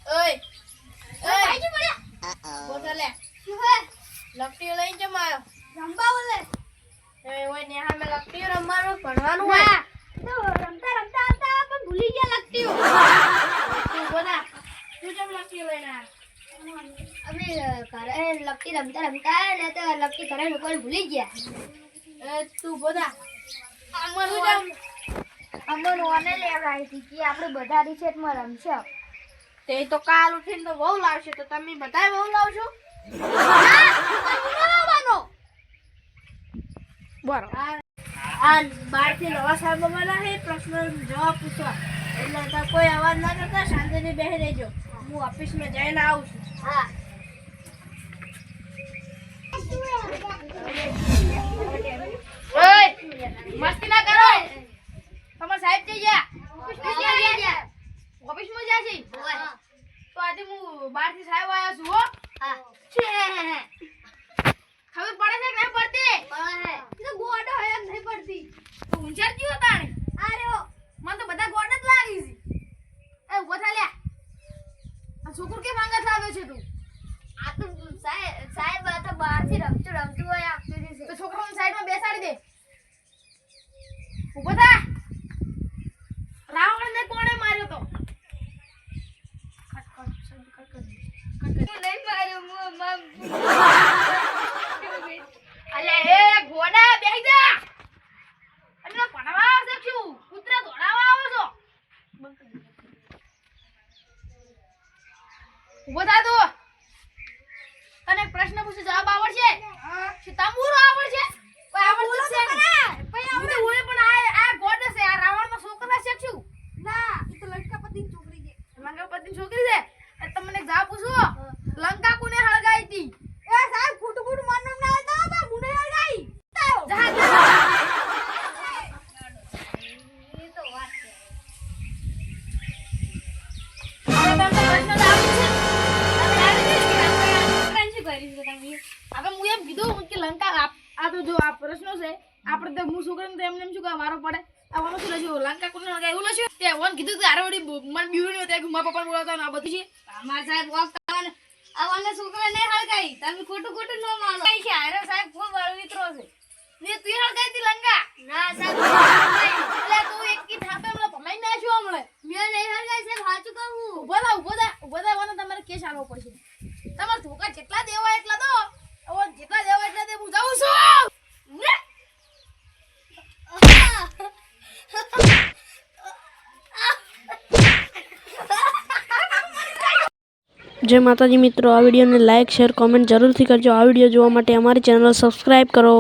ઓય ઓય આઈ પડ્યા બોલે શું હે લપટી લઈને જમ આવ્યો રંબા બોલે એ ઓય નેહા મે લપટી રમવાનું ભણવાનું હોય તો રમતા રમતા આવતા પણ ભૂલી ગયા લપટી તું બોલા તું જમ લપટી લઈને અમે ઘરે લપટી રમતા રમતા ને તો લપટી ઘરે લોકો ભૂલી ગયા તું બોલા અમન ઓને લેવડાવી હતી કે આપણે બધા રિસેટમાં રમશે તે તો કાલ ઉઠીને તો બહુ લાવશે તો તમે બધાય બહુ લાવશો બરો આ બારથી નવા સાહેબ બના હે પ્રશ્ન જવાબ પૂછવા એટલે તો કોઈ અવાજ ના કરતા શાંતિથી બેસી રહેજો હું ઓફિસમાં જઈને આવું છું હા ઓય મસ્તી ના કરો તમાર સાહેબ જઈ ગયા ઓફિસમાં ગયા છે તો આજે હું બહારથી સાહેબ આવ્યા છું હો હા ખબર પડે છે કે નહીં પડતી પડે તો ગોડો હે એમ નહીં પડતી તો ઊંચાર ક્યું હતા ને અરે ઓ મને તો બધા ગોડ જ લાગી છે એ ઉભો થા લે આ છોકરો કે માંગા લાવ્યો છે તું આ તો સાહેબ આ તો બહારથી રમતું હોય આપતી છે તો છોકરાને સાઈડમાં બેસાડી દે ઉભો થા રાવણને કોણે માર્યો તો નહીં માર્યો અલે એ ઘોડા બેહી જા અને ભણવા આવશે શું કૂતરા દોડાવવા આવો છો ઉભો થા તું તને પ્રશ્ન પૂછું જવાબ આવડશે શું તંબુરો આવડશે કોઈ આવડશે ભાઈ આવડે હોય પણ આ ગોડ છે આ રાવણનો છોકરા છે શું ના એ તો લંકાપતિની છોકરી છે લંકાપતિની છોકરી છે તમને જવાબ પૂછું લંકા કોને હળગાઈ હતી એ સાહેબ ખોટું ખોટું માનમ ના આવતા બા મુને હળગાઈ એ તો વાત છે હવે તમને પ્રશ્ન હવે હું એમ કીધું કે લંકા આ તો જો આ પ્રશ્નો છે આપણે તો હું છોકરાને તો એમને એમ શું કે મારો પડે આવવાનું શું લખ્યું લંકા કોને હળગાઈ એવું લખ્યું તે વન કીધું કે આરોડી મન બીવણી હતી કે મારા પપ્પાને બોલાવતા આ બધું છે અમાર સાહેબ બોલતા આવવાને છોકરા ને હળગાઈ તમે ખોટું ખોટું ન માનો કઈ છે આરે સાહેબ ખૂબ વાળો મિત્રો છે ને તું હળગાઈ તી લંકા ના સાહેબ એટલે તું એક કી થાપે મને ભમાઈ નાખ્યો હમણે મે નહીં હળગાઈ સાહેબ સાચું કહું ઉભો થા મને તમારે કેસ આલવો પડશે તમાર ધોકા જેટલા દેવા એટલા દો હવે જેટલા દેવા એટલા દે હું જાઉં છું ને જય માતાજી મિત્રો, આ વિડીયોને લાઇક શેર કોમેન્ટ જરૂરથી કરજો. આ વિડીયો જોવા માટે અમારી ચેનલ સબસ્ક્રાઈબ કરો.